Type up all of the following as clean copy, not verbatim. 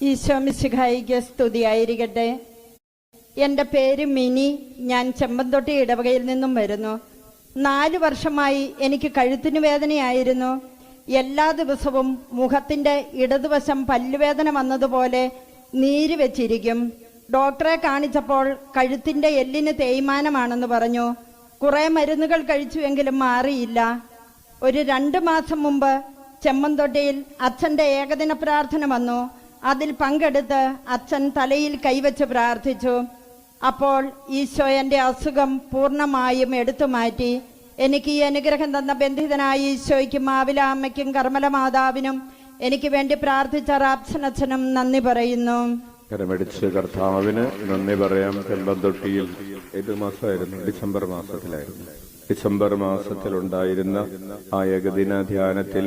ഈശോ മിശിഹായിക്ക് സ്തുതിയായിരിക്കട്ടെ. എൻ്റെ പേര് മിനി. ഞാൻ ചെമ്പന്തൊട്ടി ഇടവകയിൽ നിന്നും വരുന്നു. 4 വർഷമായി എനിക്ക് കഴുത്തിന് വേദനയായിരുന്നു. എല്ലാ ദിവസവും മുഖത്തിൻ്റെ ഇടതുവശം പല്ലുവേദന വന്നതുപോലെ നീര് വെച്ചിരിക്കും. ഡോക്ടറെ കാണിച്ചപ്പോൾ കഴുത്തിൻ്റെ എല്ലിന് തേയ്മാനമാണെന്ന് പറഞ്ഞു. കുറേ മരുന്നുകൾ കഴിച്ചുവെങ്കിലും മാറിയില്ല. ഒരു 2 മാസം മുമ്പ് ചെമ്മന്തൊട്ടിയിൽ അച്ഛൻ്റെ ഏകദിന പ്രാർത്ഥന വന്നു. അതിൽ പങ്കെടുത്ത് അച്ഛൻ തലയിൽ കൈവച്ച് പ്രാർത്ഥിച്ചു. അപ്പോൾ ഈശോ എൻ്റെ അസുഖം പൂർണ്ണമായും എടുത്തു മാറ്റി. എനിക്ക് ഈ അനുഗ്രഹം തന്ന ബന്ധിതനായ ഈശോയ്ക്കും മാവില അമ്മയ്ക്കും കർമ്മല മാതാവിനും എനിക്ക് വേണ്ടി പ്രാർത്ഥിച്ച റാപ്സനച്ഛനും നന്ദി പറയുന്നു. കരമടിച്ച് കർത്താവിന് നന്ദി പറയാം. ചെമ്പന്തൊട്ടിയിൽ ഏത് മാസമായിരുന്നു? ഡിസംബർ മാസത്തിലായിരുന്നു. ഡിസംബർ മാസത്തിലുണ്ടായിരുന്ന ആ ഏകദിന ധ്യാനത്തിൽ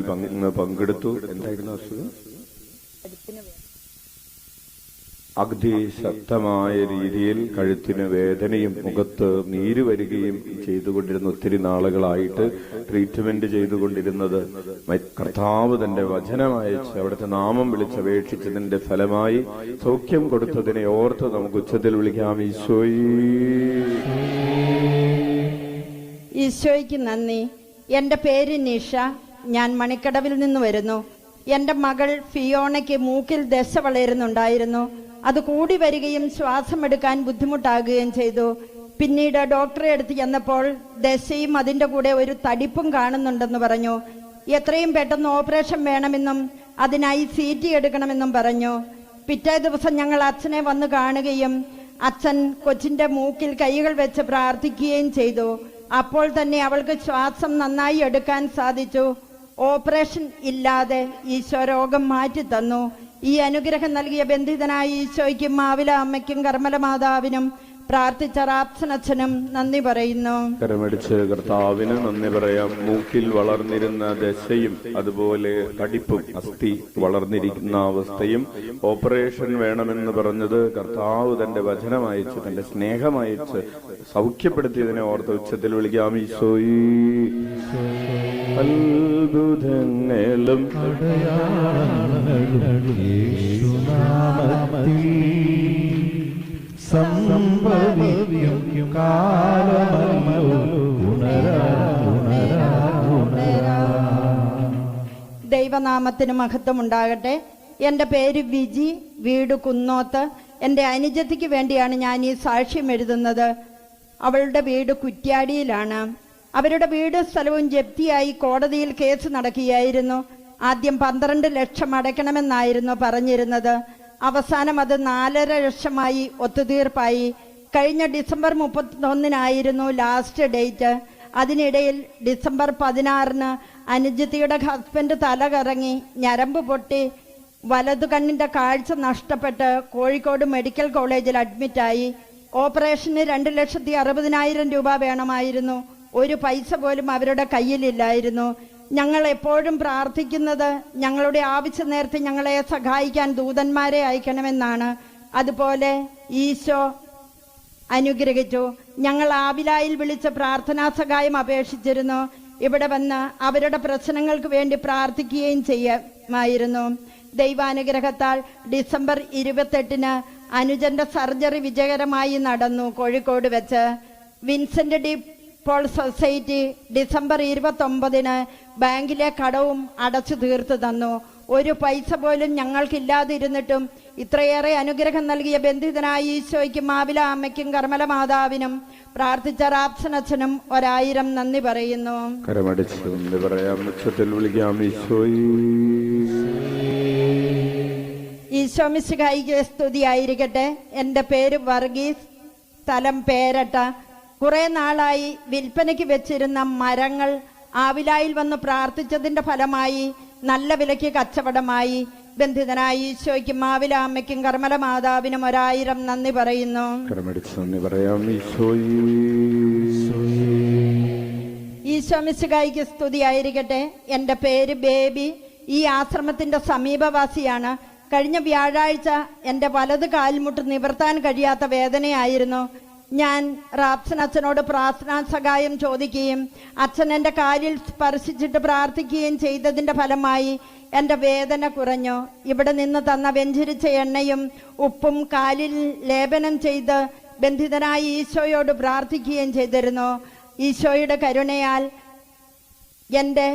പങ്കെടുത്തു. എന്തായിരുന്നു അസുഖം? അതിശക്തമായ രീതിയിൽ കഴുത്തിന് വേദനയും മുഖത്ത് നീര് വരികയും ചെയ്തുകൊണ്ടിരുന്ന ഒത്തിരി നാളുകളായിട്ട് ട്രീറ്റ്മെന്റ് ചെയ്തുകൊണ്ടിരുന്നത് കർത്താവ് തന്റെ വചനമയച്ച് അവിടുത്തെ നാമം വിളിച്ചപേക്ഷിച്ചതിന്റെ ഫലമായി സൗഖ്യം കൊടുത്തതിനെ ഓർത്ത് നമുക്ക് ഉച്ചത്തിൽ വിളിക്കാം. ഈശോയ്ക്ക് നന്ദി. എൻ്റെ പേര് നിഷ. ഞാൻ മണിക്കടവിൽ നിന്ന് വരുന്നു. എൻ്റെ മകൾ ഫിയോണയ്ക്ക് മൂക്കിൽ ദശ വളരുന്നുണ്ടായിരുന്നു. അത് കൂടി വരികയും ശ്വാസം എടുക്കാൻ ബുദ്ധിമുട്ടാകുകയും ചെയ്തു. പിന്നീട് ഡോക്ടറെ അടുത്ത് ചെന്നപ്പോൾ ദശയും അതിൻ്റെ കൂടെ ഒരു തടിപ്പും കാണുന്നുണ്ടെന്ന് പറഞ്ഞു. എത്രയും പെട്ടെന്ന് ഓപ്പറേഷൻ വേണമെന്നും അതിനായി CT എടുക്കണമെന്നും പറഞ്ഞു. പിറ്റേ ദിവസം ഞങ്ങൾ അച്ഛനെ വന്ന് കാണുകയും അച്ഛൻ കൊച്ചിൻ്റെ മൂക്കിൽ കൈകൾ വെച്ച് പ്രാർത്ഥിക്കുകയും ചെയ്തു. അപ്പോൾ തന്നെ അവൾക്ക് ശ്വാസം നന്നായി എടുക്കാൻ സാധിച്ചു. ഓപ്പറേഷൻ ഇല്ലാതെ ഈശോ രോഗം മാറ്റി തന്നു. ഈ അനുഗ്രഹം നൽകിയ ബന്ധിതനായ ഈശോയ്ക്കും മാവില അമ്മയ്ക്കും കർമ്മല മാതാവിനും പ്രാർത്ഥിച്ച റാപ്സനച്ഛനും നന്ദി പറയുന്നു. കരമടിച്ച് കർത്താവിന് നന്ദി പറയാം. മൂക്കിൽ വളർന്നിരുന്ന ദശയും അതുപോലെ തടിപ്പും അസ്ഥി വളർന്നിരിക്കുന്ന അവസ്ഥയും ഓപ്പറേഷൻ വേണമെന്ന് പറഞ്ഞത് കർത്താവ് തന്റെ വചനമയച്ച് തന്റെ സ്നേഹമയച്ച് സൗഖ്യപ്പെടുത്തിയതിനെ ഓർത്ത് ഉച്ചത്തിൽ വിളിക്കാം. ഈശോയേ, അത്ഭുതങ്ങളും സംഭവിക്കും കാലമല്ലോ ദൈവനാമത്തിന് മഹത്വം ഉണ്ടാകട്ടെ. എൻ്റെ പേര് വിജി. വീട് കുന്നോത്ത്. എൻ്റെ അനുജത്തിക്ക് വേണ്ടിയാണ് ഞാൻ ഈ സാക്ഷ്യം എഴുതുന്നത്. അവളുടെ വീട് കുറ്റ്യാടിയിലാണ്. അവരുടെ വീട് സ്ഥലവും ജപ്തിയായി കോടതിയിൽ കേസ് നടക്കുകയായിരുന്നു. ആദ്യം 12 ലക്ഷം അടയ്ക്കണമെന്നായിരുന്നു പറഞ്ഞിരുന്നത്. അവസാനം അത് 4.5 ലക്ഷമായി ഒത്തുതീർപ്പായി. കഴിഞ്ഞ ഡിസംബർ 31 ലാസ്റ്റ് ഡേറ്റ്. അതിനിടയിൽ ഡിസംബർ 16 അനുജത്തിയുടെ ഹസ്ബൻഡ് തല കറങ്ങി, ഞരമ്പ് പൊട്ടി, വലതു കണ്ണിന്റെ കാഴ്ച നഷ്ടപ്പെട്ട് കോഴിക്കോട് മെഡിക്കൽ കോളേജിൽ അഡ്മിറ്റായി. ഓപ്പറേഷന് 2,60,000 രൂപ വേണമായിരുന്നു. ഒരു പൈസ പോലും അവരുടെ കയ്യിലില്ലായിരുന്നു. ഞങ്ങൾ എപ്പോഴും പ്രാർത്ഥിക്കുന്നത് ഞങ്ങളുടെ ആവശ്യ നേരത്തെ ഞങ്ങളെ സഹായിക്കാൻ ദൂതന്മാരെ അയക്കണമെന്നാണ്. അതുപോലെ ഈശോ അനുഗ്രഹിച്ചു. ഞങ്ങൾ ആബിലായിൽ വിളിച്ച് പ്രാർത്ഥനാ സഹായം അപേക്ഷിച്ചിരുന്നു. ഇവിടെ വന്ന് അവരുടെ പ്രശ്നങ്ങൾക്ക് വേണ്ടി പ്രാർത്ഥിക്കുകയും ചെയ്യുമായിരുന്നു. ദൈവാനുഗ്രഹത്താൽ ഡിസംബർ 28 അനുജന്റെ സർജറി വിജയകരമായി നടന്നു കോഴിക്കോട് വെച്ച്. Vincent de Paul society December 29 ബാങ്കിലെ കടവും അടച്ചു തീർത്തു തന്നു. ഒരു പൈസ പോലും ഞങ്ങൾക്കില്ലാതിരുന്നിട്ടും ഇത്രയേറെ അനുഗ്രഹം നൽകിയ ബന്ധിതനായ ഈശോയ്ക്കും മാവില അമ്മയ്ക്കും കർമ്മല മാതാവിനും പ്രാർത്ഥിച്ച റാപ്സനച്ഛനും 1000 നന്ദി പറയുന്നു. ഈശോ മിശിഹായിക്ക് സ്തുതിയായിരിക്കട്ടെ. എൻ്റെ പേര് വർഗീസ്. സ്ഥലം പേരട്ട. കുറെ നാളായി വിൽപ്പനയ്ക്ക് വെച്ചിരുന്ന മരങ്ങൾ ആവിലായിൽ വന്ന് പ്രാർത്ഥിച്ചതിന്റെ ഫലമായി നല്ല വിലയ്ക്ക് കച്ചവടമായി. ബന്ധിതനായ ഈശോയ്ക്കും മാവില അമ്മയ്ക്കും കർമ്മല മാതാവിനും 1000 നന്ദി പറയുന്നു. ഈശോ മിശിഹായിക്ക് സ്തുതിയായിരിക്കട്ടെ. എൻ്റെ പേര് ബേബി. ഈ ആശ്രമത്തിന്റെ സമീപവാസിയാണ്. കഴിഞ്ഞ വ്യാഴാഴ്ച എൻ്റെ വലത് കാൽമുട്ട് നിവർത്താൻ കഴിയാത്ത വേദനയായിരുന്നു. ഞാൻ റാപ്സൻ അച്ഛനോട് പ്രാർത്ഥനാ സഹായം ചോദിക്കുകയും അച്ഛൻ എൻ്റെ കാലിൽ സ്പർശിച്ചിട്ട് പ്രാർത്ഥിക്കുകയും ചെയ്തതിൻ്റെ ഫലമായി എൻ്റെ വേദന കുറഞ്ഞു. ഇവിടെ നിന്ന് തന്ന വെഞ്ചരിച്ച എണ്ണയും ഉപ്പും കാലിൽ ലേപനം ചെയ്ത് ബന്ധിതനായ ഈശോയോട് പ്രാർത്ഥിക്കുകയും ചെയ്തിരുന്നു. ഈശോയുടെ കരുണയാൽ എൻ്റെ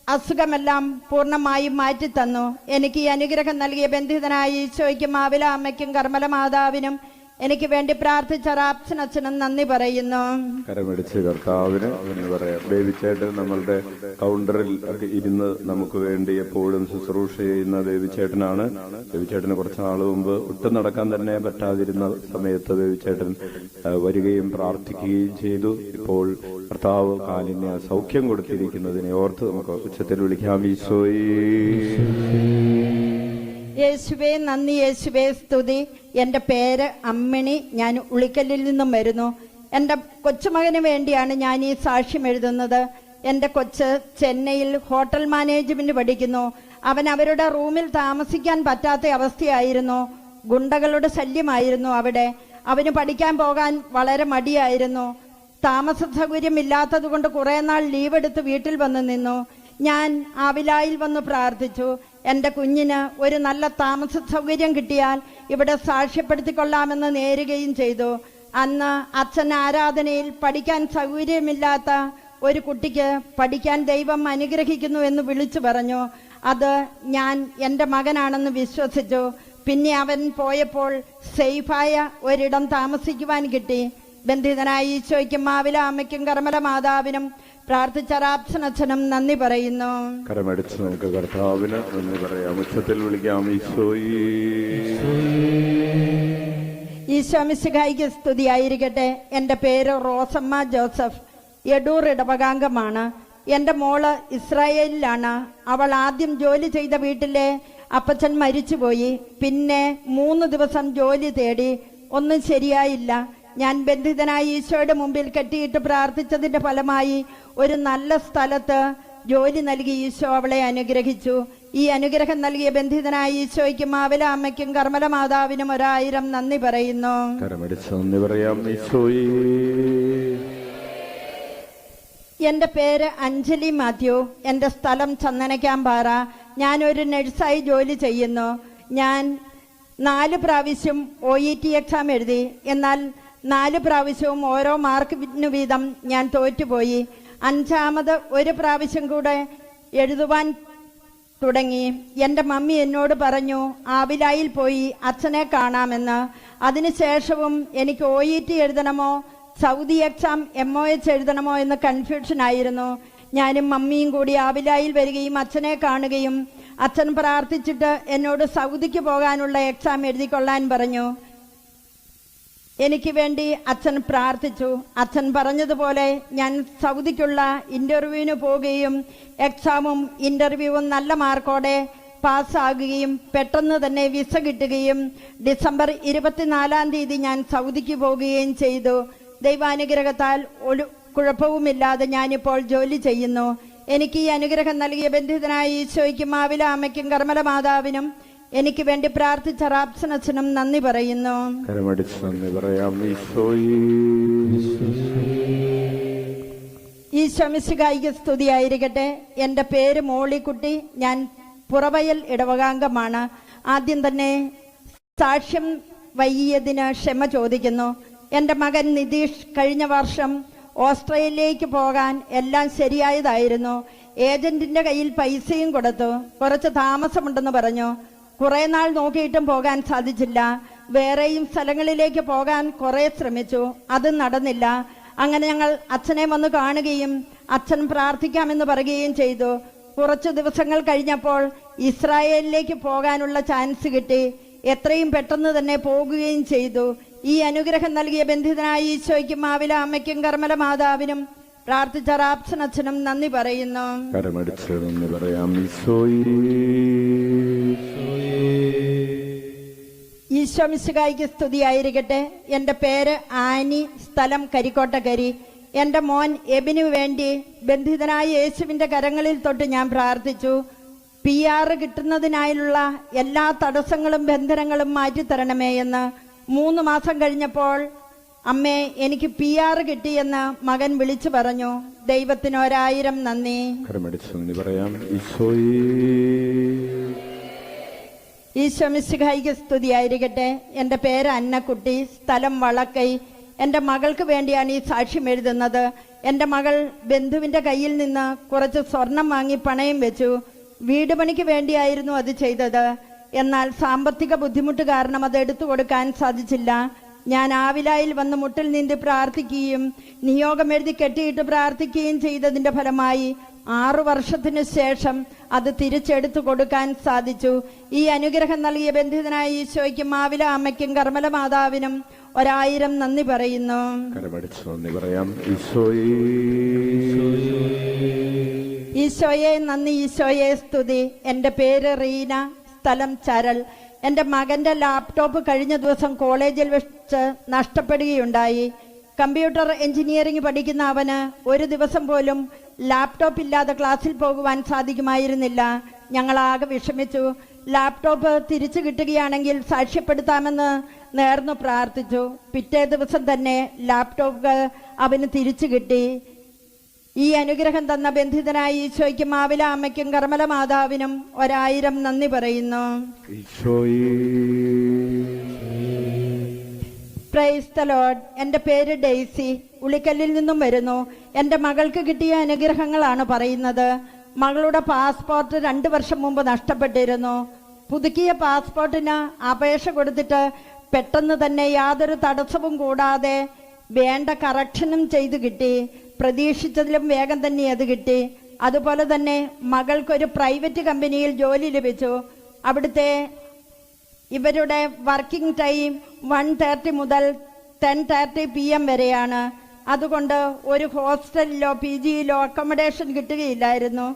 അസുഖമെല്ലാം പൂർണ്ണമായും മാറ്റിത്തന്നു. എനിക്ക് ഈ അനുഗ്രഹം നൽകിയ ബന്ധിതനായ ഈശോയ്ക്കും മാവില അമ്മയ്ക്കും കർമ്മല മാതാവിനും എനിക്ക് വേണ്ടി പ്രാർത്ഥിച്ച റാപ്സൻ അച്ഛനും നന്ദി പറയുന്നു. കരമടിച്ച് കർത്താവിന് എന്ന് പറയാം. ബേബിച്ചേട്ടൻ നമ്മളുടെ കൗണ്ടറിൽ ഇരുന്ന് നമുക്ക് വേണ്ടി എപ്പോഴും ശുശ്രൂഷ ചെയ്യുന്ന ബേബിച്ചേട്ടനാണ്. ബേബിച്ചേട്ടന് കുറച്ച് നാൾ മുമ്പ് ഒട്ടും നടക്കാൻ തന്നെ പറ്റാതിരുന്ന സമയത്ത് ബേബിച്ചേട്ടൻ വരികയും പ്രാർത്ഥിക്കുകയും ചെയ്തു. ഇപ്പോൾ കർത്താവ് കാലിന് സൗഖ്യം കൊടുത്തിരിക്കുന്നതിനെ ഓർത്ത് നമുക്ക് ഉച്ചത്തിൽ വിളിക്കാം. യേശുവേ നന്ദി, യേശുവേ സ്തുതി. എൻ്റെ പേര് അമ്മിണി. ഞാൻ ഉളിക്കല്ലിൽ നിന്നും വരുന്നു. എൻ്റെ കൊച്ചുമകന് വേണ്ടിയാണ് ഞാൻ ഈ സാക്ഷ്യം എഴുതുന്നത്. എൻ്റെ കൊച്ച് ചെന്നൈയിൽ ഹോട്ടൽ മാനേജ്മെന്റ് പഠിക്കുന്നു. അവൻ അവരുടെ റൂമിൽ താമസിക്കാൻ പറ്റാത്ത അവസ്ഥയായിരുന്നു. ഗുണ്ടകളുടെ ശല്യമായിരുന്നു അവിടെ. അവന് പഠിക്കാൻ പോകാൻ വളരെ മടിയായിരുന്നു. താമസ സൗകര്യമില്ലാത്തത് കൊണ്ട് കുറെ നാൾ ലീവ് എടുത്ത് വീട്ടിൽ വന്ന് നിന്നു. ഞാൻ ആവിലായിൽ വന്ന് പ്രാർത്ഥിച്ചു. എൻ്റെ കുഞ്ഞിന് ഒരു നല്ല താമസ സൗകര്യം കിട്ടിയാൽ ഇവിടെ സാക്ഷ്യപ്പെടുത്തിക്കൊള്ളാമെന്ന് നേരുകയും ചെയ്തു. അന്ന് അച്ഛൻ ആരാധനയിൽ പഠിക്കാൻ സൗകര്യമില്ലാത്ത ഒരു കുട്ടിക്ക് പഠിക്കാൻ ദൈവം അനുഗ്രഹിക്കുന്നു എന്ന് വിളിച്ചു പറഞ്ഞു. അത് ഞാൻ എൻ്റെ മകനാണെന്ന് വിശ്വസിച്ചു. പിന്നെ അവൻ പോയപ്പോൾ സേഫായ ഒരിടം താമസിക്കുവാൻ കിട്ടി. ബന്ധിതനായ ഈശോയ്ക്കും മാവില അമ്മയ്ക്കും കർമ്മല മാതാവിനും പ്രാർത്ഥിച്ച റാപ്സൻ അച്ഛനും നന്ദി പറയുന്നു. കരമടിച്ച് നമുക്ക് കർത്താവിന് നന്ദി പറയാം. ഉച്ചത്തിൽ വിളിക്കാം. ഈശോ മിശിഹായിക്ക് സ്തുതിയായിരിക്കട്ടെ. എൻ്റെ പേര് റോസമ്മ ജോസഫ്. എടൂർ ഇടവകാംഗമാണ്. എൻ്റെ മോള് ഇസ്രായേലിലാണ്. അവൾ ആദ്യം ജോലി ചെയ്ത വീട്ടിലെ അപ്പച്ചൻ മരിച്ചുപോയി. പിന്നെ 3 ദിവസം ജോലി തേടി, ഒന്നും ശരിയായില്ല. ഞാൻ ബന്ധിതനായി ഈശോയുടെ മുമ്പിൽ കെട്ടിയിട്ട് പ്രാർത്ഥിച്ചതിന്റെ ഫലമായി ഒരു നല്ല സ്ഥലത്ത് ജോലി നൽകി ഈശോ അവളെ അനുഗ്രഹിച്ചു. ഈ അനുഗ്രഹം നൽകിയ ബന്ധിതനായ ഈശോയ്ക്കും മാവില അമ്മയ്ക്കും കർമ്മല മാതാവിനും 1000 നന്ദി പറയുന്നു. എൻ്റെ പേര് അഞ്ജലി മാത്യു. എൻ്റെ സ്ഥലം ചന്ദനക്കാമ്പാറ. ഞാനൊരു നഴ്സായി ജോലി ചെയ്യുന്നു. ഞാൻ 4 പ്രാവശ്യം OET എക്സാം എഴുതി. എന്നാൽ 4 പ്രാവശ്യവും ഓരോ മാർക്കിന് വീതം ഞാൻ തോറ്റുപോയി. 5ാമത് ഒരു പ്രാവശ്യം കൂടെ എഴുതുവാൻ തുടങ്ങി. എൻ്റെ മമ്മി എന്നോട് പറഞ്ഞു ആവിലായിൽ പോയി അച്ഛനെ കാണാമെന്ന്. അതിനുശേഷവും എനിക്ക് OET എഴുതണമോ സൗദി എക്സാം MOH എഴുതണമോ എന്ന് കൺഫ്യൂഷൻ ആയിരുന്നു. ഞാനും മമ്മിയും കൂടി ആവിലായിൽ വരികയും അച്ഛനെ കാണുകയും അച്ഛൻ പ്രാർത്ഥിച്ചിട്ട് എന്നോട് സൗദിക്ക് പോകാനുള്ള എക്സാം എഴുതിക്കൊള്ളാൻ പറഞ്ഞു. എനിക്ക് വേണ്ടി അച്ഛൻ പ്രാർത്ഥിച്ചു. അച്ഛൻ പറഞ്ഞതുപോലെ ഞാൻ സൗദിക്കുള്ള ഇന്റർവ്യൂവിന് പോവുകയും എക്സാമും ഇന്റർവ്യൂവും നല്ല മാർക്കോടെ പാസ്സാകുകയും പെട്ടെന്ന് തന്നെ വിസ കിട്ടുകയും ഡിസംബർ 24-ാം തീയതി ഞാൻ സൗദിക്ക് പോവുകയും ചെയ്തു. ദൈവാനുഗ്രഹത്താൽ ഒരു കുഴപ്പവുമില്ലാതെ ഞാനിപ്പോൾ ജോലി ചെയ്യുന്നു. എനിക്ക് ഈ അനുഗ്രഹം നൽകിയ ബന്ധിതനായ ഈശോയ്ക്കും മാവില അമ്മയ്ക്കും കർമ്മല മാതാവിനും എനിക്ക് വേണ്ടി പ്രാർത്ഥിച്ച റാപ്സൻ അച്ഛനും നന്ദി പറയുന്നു. ഈശോ മിശിഹായിക്ക് സ്തുതിയായിരിക്കട്ടെ. എൻ്റെ പേര് മോളിക്കുട്ടി. ഞാൻ പുറവയൽ ഇടവകാംഗമാണ്. ആദ്യം തന്നെ സാക്ഷ്യം വൈകിയതിന് ക്ഷമ ചോദിക്കുന്നു. എൻ്റെ മകൻ നിതീഷ് കഴിഞ്ഞ വർഷം ഓസ്ട്രേലിയയിലേക്ക് പോകാൻ എല്ലാം ശരിയായതായിരുന്നു. ഏജന്റിന്റെ കയ്യിൽ പൈസയും കൊടുത്തു. കുറച്ച് താമസമുണ്ടെന്ന് പറഞ്ഞു. കുറെ നാൾ നോക്കിയിട്ടും പോകാൻ സാധിച്ചില്ല. വേറെയും സ്ഥലങ്ങളിലേക്ക് പോകാൻ കുറെ ശ്രമിച്ചു. അത് നടന്നില്ല. അങ്ങനെ ഞങ്ങൾ അച്ഛനെ വന്ന് കാണുകയും അച്ഛൻ പ്രാർത്ഥിക്കാമെന്ന് പറയുകയും ചെയ്തു. കുറച്ചു ദിവസങ്ങൾ കഴിഞ്ഞപ്പോൾ ഇസ്രായേലിലേക്ക് പോകാനുള്ള ചാൻസ് കിട്ടി. എത്രയും പെട്ടെന്ന് തന്നെ പോകുകയും ചെയ്തു. ഈ അനുഗ്രഹം നൽകിയ ബന്ധിതനായ ഈശോയ്ക്കും മാവില അമ്മയ്ക്കും കർമ്മല മാതാവിനും പ്രാർത്ഥിച്ച റാപ്സൻ അച്ഛനും നന്ദി പറയുന്നു. ഈശോ മിശിഹായിക്ക് സ്തുതിയായിരിക്കട്ടെ. എൻ്റെ പേര് ആനി. സ്ഥലം കരിക്കോട്ടക്കരി. എൻ്റെ മോൻ എബിനു വേണ്ടി ബന്ധിതനായ യേശുവിൻ്റെ കരങ്ങളിൽ തൊട്ട് ഞാൻ പ്രാർത്ഥിച്ചു. PR കിട്ടുന്നതിനായുള്ള എല്ലാ തടസ്സങ്ങളും ബന്ധനങ്ങളും മാറ്റിത്തരണമേ എന്ന്. 3 മാസം കഴിഞ്ഞപ്പോൾ അമ്മേ, എനിക്ക് PR കിട്ടിയെന്ന് മകൻ വിളിച്ചു പറഞ്ഞു. ദൈവത്തിന് 1000 നന്ദി. കരമടിച്ച് നന്ദി പറയാം. ഈശോയേ, ഈശോ മിശിഹായിക്ക് സ്തുതിയായിരിക്കട്ടെ. എൻ്റെ പേര് അന്നക്കുട്ടി, സ്ഥലം വളക്കൈ. എൻ്റെ മകൾക്ക് വേണ്ടിയാണ് ഈ സാക്ഷ്യം എഴുതുന്നത്. എൻ്റെ മകൾ ബന്ധുവിൻ്റെ കയ്യിൽ നിന്ന് കുറച്ച് സ്വർണം വാങ്ങി പണയം വെച്ചു. വീട് പണിക്ക് വേണ്ടിയായിരുന്നു അത് ചെയ്തത്. എന്നാൽ സാമ്പത്തിക ബുദ്ധിമുട്ട് കാരണം അത് എടുത്തു കൊടുക്കാൻ സാധിച്ചില്ല. ഞാൻ ആവിലായിൽ വന്ന് മുട്ടിൽ നീന്തി പ്രാർത്ഥിക്കുകയും നിയോഗം എഴുതി കെട്ടിയിട്ട് പ്രാർത്ഥിക്കുകയും ചെയ്തതിന്റെ ഫലമായി 6 വർഷത്തിനു ശേഷം അത് തിരിച്ചെടുത്തു കൊടുക്കാൻ സാധിച്ചു. ഈ അനുഗ്രഹം നൽകിയ ബന്ധിതനായ ഈശോയ്ക്കും ആവില അമ്മയ്ക്കും കർമ്മല മാതാവിനും 1000 നന്ദി പറയുന്നു. ഈശോയെ നന്ദി, ഈശോയെ സ്തുതി. എൻ്റെ പേര് റീന, സ്ഥലം ചരൽ. എൻ്റെ മകൻ്റെ ലാപ്ടോപ്പ് കഴിഞ്ഞ ദിവസം കോളേജിൽ വെച്ച് നഷ്ടപ്പെടുകയുണ്ടായി. കമ്പ്യൂട്ടർ എഞ്ചിനീയറിംഗ് പഠിക്കുന്ന അവന് ഒരു ദിവസം പോലും ലാപ്ടോപ്പ് ഇല്ലാതെ ക്ലാസ്സിൽ പോകുവാൻ സാധിക്കുമായിരുന്നില്ല. ഞങ്ങളാകെ വിഷമിച്ചു. ലാപ്ടോപ്പ് തിരിച്ചു കിട്ടുകയാണെങ്കിൽ സാക്ഷ്യപ്പെടുത്താമെന്ന് നേർന്നു പ്രാർത്ഥിച്ചു. പിറ്റേ ദിവസം തന്നെ ലാപ്ടോപ്പ് അവന് തിരിച്ചു കിട്ടി. ഈ അനുഗ്രഹം തന്ന ബന്ധിതനായ ഈശോയ്ക്കും ആവില അമ്മയ്ക്കും കർമ്മല മാതാവിനും 1000 നന്ദി പറയുന്നു. Praise the Lord. എൻ്റെ പേര് ഡെയ്സി, ഉളിക്കല്ലിൽ നിന്നും വരുന്നു. എൻ്റെ മകൾക്ക് കിട്ടിയ അനുഗ്രഹങ്ങളാണ് പറയുന്നത്. മകളുടെ പാസ്പോർട്ട് 2 വർഷം മുമ്പ് നഷ്ടപ്പെട്ടിരുന്നു. പുതുക്കിയ പാസ്പോർട്ടിന് അപേക്ഷ കൊടുത്തിട്ട് പെട്ടെന്ന് തന്നെ യാതൊരു തടസ്സവും കൂടാതെ വേണ്ട കറക്ഷനും ചെയ്തു കിട്ടി. പ്രതീക്ഷിച്ചതിലും വേഗം തന്നെ അത് കിട്ടി. അതുപോലെ തന്നെ മകൾക്കൊരു പ്രൈവറ്റ് കമ്പനിയിൽ ജോലി ലഭിച്ചു. അവിടുത്തെ ഇവരുടെ വർക്കിംഗ് ടൈം 1:30 മുതൽ 10:30 PM വരെയാണ്. അതുകൊണ്ട് ഒരു ഹോസ്റ്റലിലോ PGയിലോ അക്കോമഡേഷൻ കിട്ടുകയില്ലായിരുന്നു.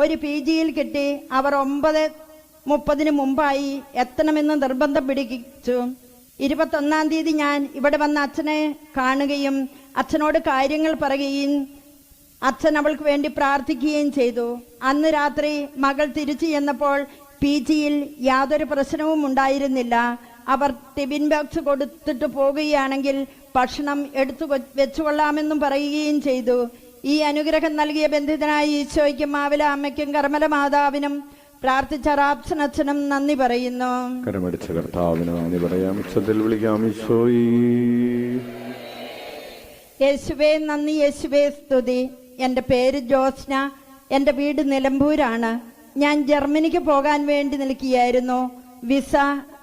ഒരു PGയിൽ കിട്ടി. അവർ 9:30 മുമ്പായി എത്തണമെന്ന് നിർബന്ധം പിടിച്ചു. 21-ാം തീയതി ഞാൻ ഇവിടെ വന്ന അച്ഛനെ കാണുകയും അച്ഛനോട് കാര്യങ്ങൾ പറയുകയും അച്ഛൻ അവൾക്ക് വേണ്ടി പ്രാർത്ഥിക്കുകയും ചെയ്തു. അന്ന് രാത്രി മകൾ തിരിച്ചു ചെന്നപ്പോൾ PGയിൽ യാതൊരു പ്രശ്നവും ഉണ്ടായിരുന്നില്ല. അവർ ടിഫിൻ ബോക്സ് കൊടുത്തിട്ട് പോകുകയാണെങ്കിൽ ഭക്ഷണം എടുത്തു വെച്ചുകൊള്ളാമെന്നും പറയുകയും ചെയ്തു. ഈ അനുഗ്രഹം നൽകിയ ബന്ധിതനായ ഈശോയ്ക്കും ആവില അമ്മയ്ക്കും കർമ്മല മാതാവിനും പ്രാർത്ഥിച്ച റാപ്സൻ അച്ഛനും നന്ദി പറയുന്നു. കരമടിച്ച കർത്താവിന് നന്ദി പറയാം. ഉച്ചത്തിൽ വിളിക്കാം. ഈശോയേ, യേശുവേ നന്ദി, യേശുവേ സ്തുതി. എൻ്റെ പേര് ജോസ്ന. എൻ്റെ വീട് നിലമ്പൂരാണ്. ഞാൻ ജർമ്മനിക്ക് പോകാൻ വേണ്ടി നിൽക്കുകയായിരുന്നു. വിസ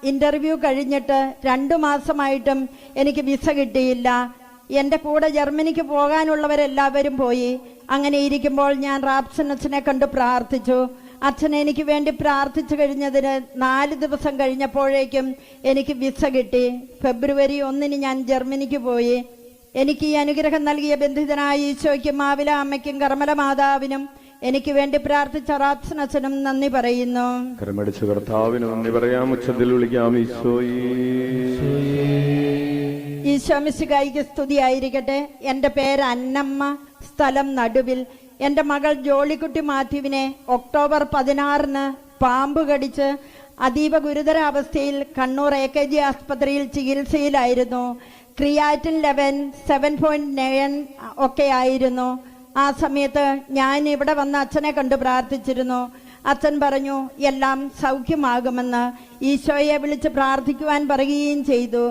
ഇന്റർവ്യൂ കഴിഞ്ഞിട്ട് 2 മാസമായിട്ടും എനിക്ക് വിസ കിട്ടിയില്ല. എൻ്റെ കൂടെ ജർമ്മനിക്ക് പോകാനുള്ളവരെല്ലാവരും പോയി. അങ്ങനെ ഇരിക്കുമ്പോൾ ഞാൻ റാപ്സൻ അച്ഛനെ കണ്ട് പ്രാർത്ഥിച്ചു. അച്ഛൻ എനിക്ക് വേണ്ടി പ്രാർത്ഥിച്ചു കഴിഞ്ഞതിന് 4 ദിവസം കഴിഞ്ഞപ്പോഴേക്കും എനിക്ക് വിസ കിട്ടി. ഫെബ്രുവരി 1 ഞാൻ ജർമ്മനിക്ക് പോയി. എനിക്ക് ഈ അനുഗ്രഹം നൽകിയ ബന്ധിതനായ ഈശോയ്ക്കും ആവില അമ്മയ്ക്കും കർമ്മല മാതാവിനും എനിക്ക് വേണ്ടി പ്രാർത്ഥിച്ച റാപ്സൻ അച്ഛനും നന്ദി പറയുന്നു. കരമടിച്ച കർത്താവിന് നന്ദി പറയാം. ഉച്ചത്തിൽ വിളിക്കാം. ഈശോ മിശിഹായിക്ക് സ്തുതിയായിരിക്കട്ടെ. എൻ്റെ പേര് അന്നമ്മ, സ്ഥലം നടുവിൽ. എൻ്റെ മകൾ ജോളിക്കുട്ടി മാത്യുവിനെ ഒക്ടോബർ 16 പാമ്പ് കടിച്ച് അതീവ ഗുരുതരാവസ്ഥയിൽ കണ്ണൂർ AKG ആസ്പത്രിയിൽ ചികിത്സയിലായിരുന്നു. ക്രിയാറ്റിൻ ലെവൽ 7.9 ഒക്കെ ആയിരുന്നു. ആ സമയത്ത് ഞാൻ ഇവിടെ വന്ന് അച്ഛനെ കണ്ട് പ്രാർത്ഥിച്ചിരുന്നു. അച്ഛൻ പറഞ്ഞു എല്ലാം സൗഖ്യമാകുമെന്ന്. ഈശോയെ വിളിച്ച് പ്രാർത്ഥിക്കുവാൻ പറയുകയും ചെയ്തു.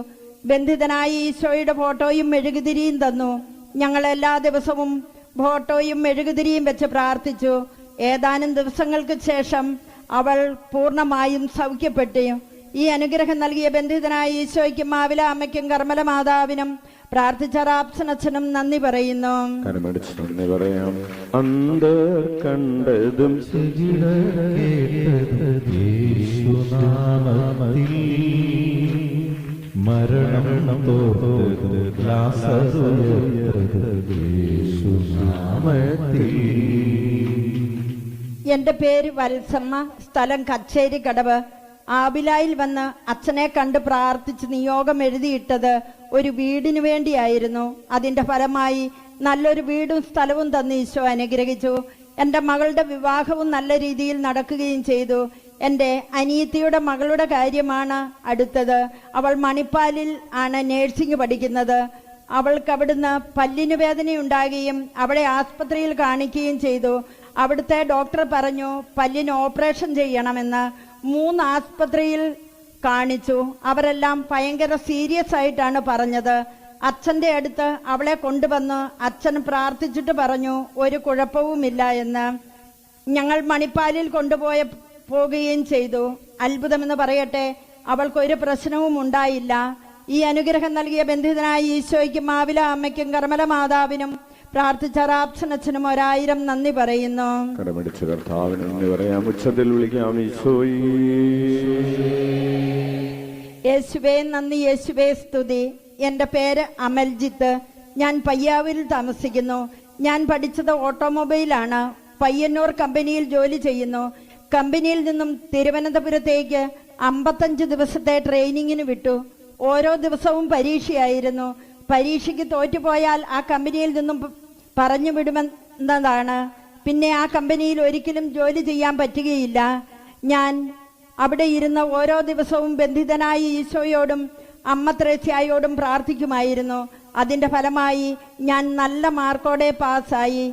ബന്ധിതനായ ഈശോയുടെ ഫോട്ടോയും മെഴുകുതിരിയും തന്നു. ഞങ്ങൾ എല്ലാ ദിവസവും ഫോട്ടോയും മെഴുകുതിരിയും വെച്ച് പ്രാർത്ഥിച്ചു. ഏതാനും ദിവസങ്ങൾക്ക് ശേഷം അവൾ പൂർണ്ണമായും സൗഖ്യപ്പെട്ടു. ഈ അനുഗ്രഹം നൽകിയ ബന്ധിതനായ ഈശോയ്ക്കും ആവില അമ്മയ്ക്കും കർമ്മല മാതാവിനും പ്രാർത്ഥിച്ച റാപ്സൻ അച്ഛനും നന്ദി പറയുന്നു. നന്ദി പറയാം. അന്തർ കണ്ടതും മരണം എന്റെ പേര് വത്സമ്മ, സ്ഥലം കച്ചേരി കടവ്. ആബിലായിൽ വന്ന് അച്ഛനെ കണ്ട് പ്രാർത്ഥിച്ച് നിയോഗം എഴുതിയിട്ടത് ഒരു വീടിനു വേണ്ടിയായിരുന്നു. അതിന്റെ ഫലമായി നല്ലൊരു വീടും സ്ഥലവും തന്ന് ഈശോ അനുഗ്രഹിച്ചു. എൻ്റെ മകളുടെ വിവാഹവും നല്ല രീതിയിൽ നടക്കുകയും ചെയ്തു. എൻ്റെ അനിയത്തിയുടെ മകളുടെ കാര്യമാണ് അടുത്തത്. അവൾ മണിപ്പാലിൽ ആണ് നേഴ്സിംഗ് പഠിക്കുന്നത്. അവൾക്ക് അവിടുന്ന് പല്ലിനു വേദനയുണ്ടാകുകയും അവളെ ആസ്പത്രിയിൽ കാണിക്കുകയും ചെയ്തു. അവിടുത്തെ ഡോക്ടർ പറഞ്ഞു പല്ലിന് ഓപ്പറേഷൻ ചെയ്യണമെന്ന്. 3 ആസ്പത്രിയിൽ കാണിച്ചു. അവരെല്ലാം ഭയങ്കര സീരിയസ് ആയിട്ടാണ് പറഞ്ഞത്. അച്ഛൻ്റെ അടുത്ത് അവളെ കൊണ്ടുവന്ന് അച്ഛൻ പ്രാർത്ഥിച്ചിട്ട് പറഞ്ഞു ഒരു കുഴപ്പവുമില്ല എന്ന്. ഞങ്ങൾ മണിപ്പാലിൽ പോകുകയും ചെയ്തു. അത്ഭുതമെന്ന് പറയട്ടെ, അവൾക്കൊരു പ്രശ്നവും ഉണ്ടായില്ല. ഈ അനുഗ്രഹം നൽകിയ ബന്ധിതനായ ഈശോയ്ക്കും മാവില അമ്മയ്ക്കും കർമ്മല മാതാവിനും പ്രാർത്ഥിച്ച റാപ്സനച്ഛനും 1000 നന്ദി പറയുന്നു. കരമടിച്ച് കർത്താവിന് നന്ദി പറയാം. ഉച്ചത്തിൽ വിളിക്കാം ഈശോയേ. യേശുവേ നന്ദി, യേശുവേ സ്തുതി. എൻ്റെ പേര് അമൽജിത്ത്. ഞാൻ പയ്യാവൂരിൽ താമസിക്കുന്നു. ഞാൻ പഠിച്ചത് ഓട്ടോമൊബൈലാണ്. പയ്യന്നൂർ കമ്പനിയിൽ ജോലി ചെയ്യുന്നു. കമ്പനിയിൽ നിന്നും തിരുവനന്തപുരത്തേക്ക് 55 ദിവസത്തെ ട്രെയിനിങ്ങിന് വിട്ടു. ഓരോ ദിവസവും പരീക്ഷയായിരുന്നു. പരീക്ഷയ്ക്ക് തോറ്റുപോയാൽ ആ കമ്പനിയിൽ നിന്നും പറഞ്ഞു വിടുമെന്നതാണ്. പിന്നെ ആ കമ്പനിയിൽ ഒരിക്കലും ജോലി ചെയ്യാൻ പറ്റുകയില്ല. ഞാൻ അവിടെ ഇരുന്ന് ഓരോ ദിവസവും ബന്ധിതനായ ഈശോയോടും അമ്മ ത്രേസ്യായോടും പ്രാർത്ഥിക്കുമായിരുന്നു. അതിൻ്റെ ഫലമായി ഞാൻ നല്ല മാർക്കോടെ പാസ്സായി.